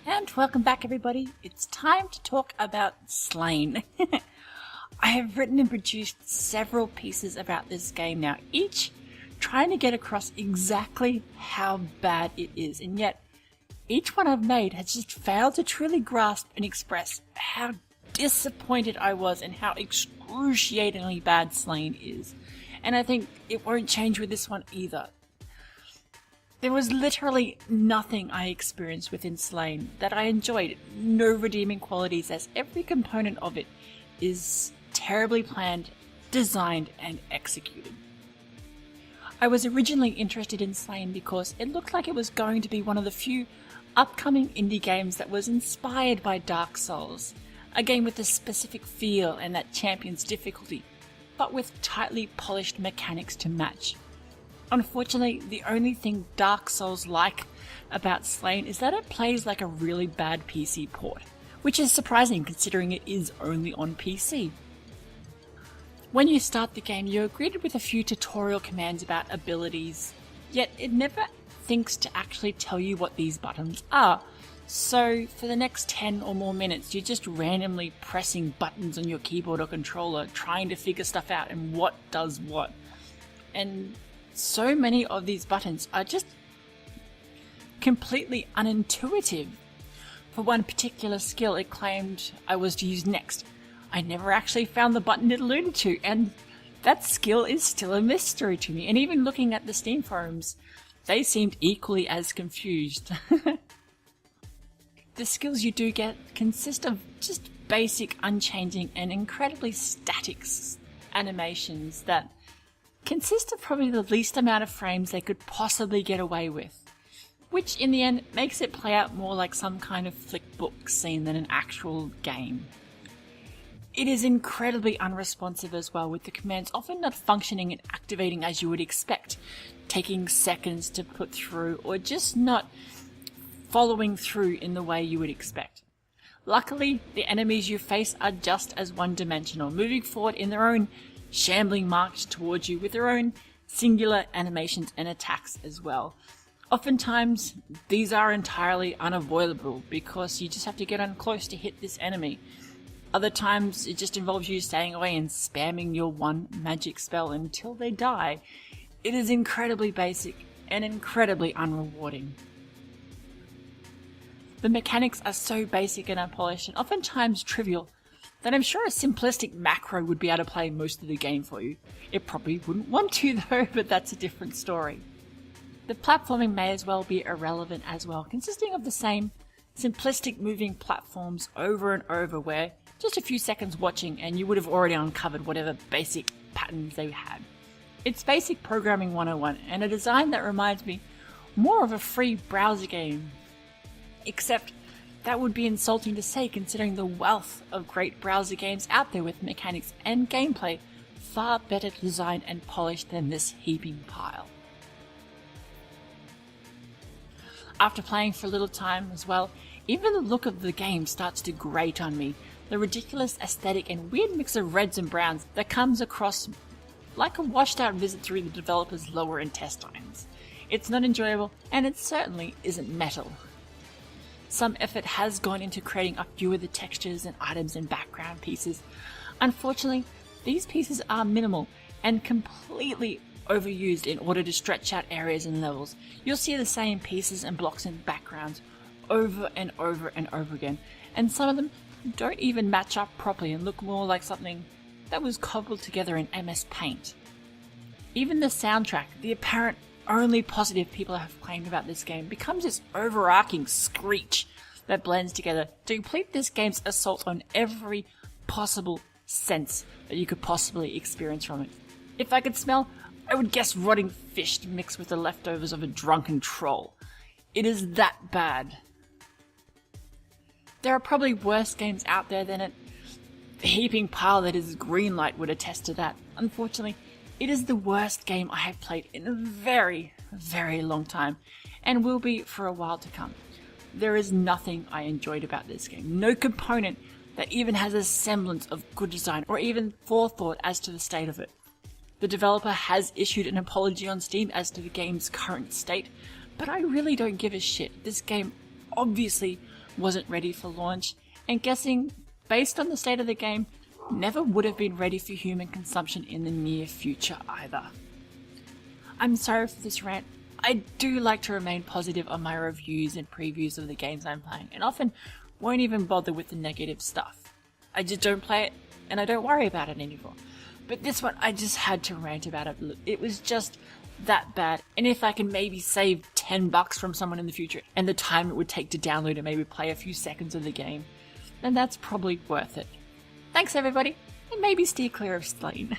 And welcome back, everybody. It's time to talk about Slain. I have written and produced several pieces about this game now, each trying to get across exactly how bad it is, and yet each one I've made has just failed to truly grasp and express how disappointed I was and how excruciatingly bad Slain is. And I think it won't change with this one either. There was literally nothing I experienced within Slain that I enjoyed, no redeeming qualities, as every component of it is terribly planned, designed, and executed. I was originally interested in Slain because it looked like it was going to be one of the few upcoming indie games that was inspired by Dark Souls, a game with a specific feel and that champions difficulty, but with tightly polished mechanics to match. Unfortunately, the only thing Dark Souls like about Slain is that it plays like a really bad PC port, which is surprising considering it is only on PC. When you start the game, you're greeted with a few tutorial commands about abilities, yet it never thinks to actually tell you what these buttons are. So for the next 10 or more minutes, you're just randomly pressing buttons on your keyboard or controller, trying to figure stuff out and what does what. And so many of these buttons are just completely unintuitive. For one particular skill it claimed I was to use next, I never actually found the button it alluded to, and that skill is still a mystery to me. And even looking at the Steam forums, they seemed equally as confused. The skills you do get consist of just basic, unchanging, and incredibly static animations that consist of probably the least amount of frames they could possibly get away with, which in the end makes it play out more like some kind of flick book scene than an actual game. It is incredibly unresponsive as well, with the commands often not functioning and activating as you would expect, taking seconds to put through, or just not following through in the way you would expect. Luckily, the enemies you face are just as one-dimensional, moving forward in their own shambling march towards you with their own singular animations and attacks as well. Oftentimes, these are entirely unavoidable because you just have to get on close to hit this enemy. Other times, it just involves you staying away and spamming your one magic spell until they die. It is incredibly basic and incredibly unrewarding. The mechanics are so basic and unpolished and oftentimes trivial that I'm sure a simplistic macro would be able to play most of the game for you. It probably wouldn't want to though, but that's a different story. The platforming may as well be irrelevant as well, consisting of the same simplistic moving platforms over and over where just a few seconds watching and you would have already uncovered whatever basic patterns they had. It's basic programming 101 and a design that reminds me more of a free browser game. Except that would be insulting to say considering the wealth of great browser games out there with mechanics and gameplay far better designed and polished than this heaping pile. After playing for a little time as well, even the look of the game starts to grate on me. The ridiculous aesthetic and weird mix of reds and browns that comes across like a washed out visit through the developer's lower intestines. It's not enjoyable and it certainly isn't metal. Some effort has gone into creating a few of the textures and items and background pieces. Unfortunately, these pieces are minimal and completely overused in order to stretch out areas and levels. You'll see the same pieces and blocks and backgrounds over and over and over again, and some of them don't even match up properly and look more like something that was cobbled together in MS Paint. Even the soundtrack, the apparent only positive people have claimed about this game, becomes this overarching screech that blends together to complete this game's assault on every possible sense that you could possibly experience from it. If I could smell, I would guess rotting fish mixed with the leftovers of a drunken troll. It is that bad. There are probably worse games out there than it. The heaping pile that is Greenlight would attest to that. Unfortunately, it is the worst game I have played in a very, very long time, and will be for a while to come. There is nothing I enjoyed about this game. No component that even has a semblance of good design or even forethought as to the state of it. The developer has issued an apology on Steam as to the game's current state, but I really don't give a shit. This game obviously wasn't ready for launch, and guessing, based on the state of the game, never would have been ready for human consumption in the near future either. I'm sorry for this rant. I do like to remain positive on my reviews and previews of the games I'm playing, and often won't even bother with the negative stuff. I just don't play it, and I don't worry about it anymore. But this one, I just had to rant about it. It was just that bad, and if I can maybe save $10 from someone in the future, and the time it would take to download and maybe play a few seconds of the game, then that's probably worth it. Thanks everybody, and maybe steer clear of Slain.